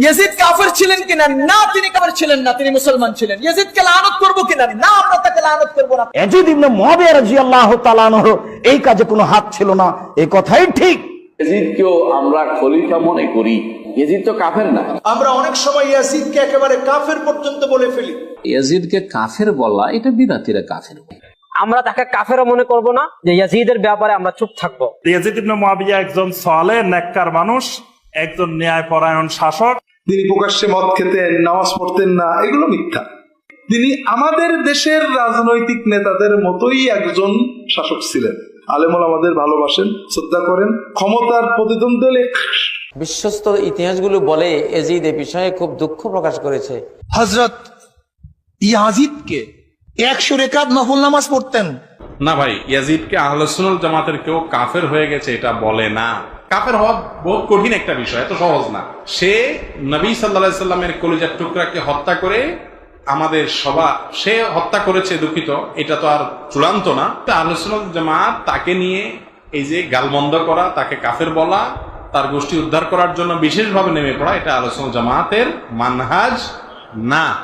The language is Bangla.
ইয়াজিদ কাফের ছিলেন কিনা? না, তিনি কাফের ছিলেন না, তিনি মুসলমান ছিলেন। ইয়াজিদকে লানত করব কিনা? না, আমরা তাকে লানত করব না। ইয়াজিদ ইবনে মুআবিয়া রাদিয়াল্লাহু তাআলা আনহু এই কাজে কোনো হাত ছিল না, এই কথাই ঠিক। ইয়াজিদকেও আমরা খলিফা মনে করি, ইয়াজিদ তো কাফের না। আমরা অনেক সময় ইয়াজিদকে একেবারে কাফের পর্যন্ত বলে ফেলি। ইয়াজিদকে কাফের বলা এটা বিদাতিরা কাফের। আমরা তাকে কাফেরও মনে করব না, যে ইয়াজিদের ব্যাপারে আমরা চুপ থাকবো। ইয়াজিদ ইবনে মুআবিয়া একজন সালেহ নেককার মানুষ, একজন ন্যায়পরায়ণ শাসক। তিনি প্রকাশ্যে মদ খেতেন, নামাজ পড়তেন না, এগুলো মিথ্যা। তিনি আমাদের দেশের রাজনৈতিক নেতাদের মতোই একজন শাসক ছিলেন। আলেমুল আমাদের ভালোবাসেন, শ্রদ্ধা করেন, ক্ষমতার প্রতিদ্বন্দ্বী হলে বিশ্বস্ত ইতিহাসগুলো বলে ইয়াজিদ এ বিষয়ে খুব দুঃখ প্রকাশ করেছে। হযরত ইয়াজিদকে 100 রাকাত নফল নামাজ পড়তেন না ভাই, ইয়াজিদকে আহলে সুন্নাত জামাতের কেউ কাফের হয়ে গেছে এটা বলে না। কাফের হওয়া বহুত কঠিন একটা বিষয়, এত সহজ না। সে নবী সাল্লাল্লাহু আলাইহি সাল্লামের কলিজার টুকরাকে হত্যা করে আমাদের সে হত্যা করেছে, দুঃখিত, এটা তো আর চূড়ান্ত না। আহলে সুন্নাত জামাত তাকে নিয়ে এই যে গালমন্দ করা, তাকে কাফের বলা, তার গোষ্ঠী উদ্ধার করার জন্য বিশেষভাবে নেমে পড়া, এটা আহলে সুন্নাত জামাতের মানহাজ না।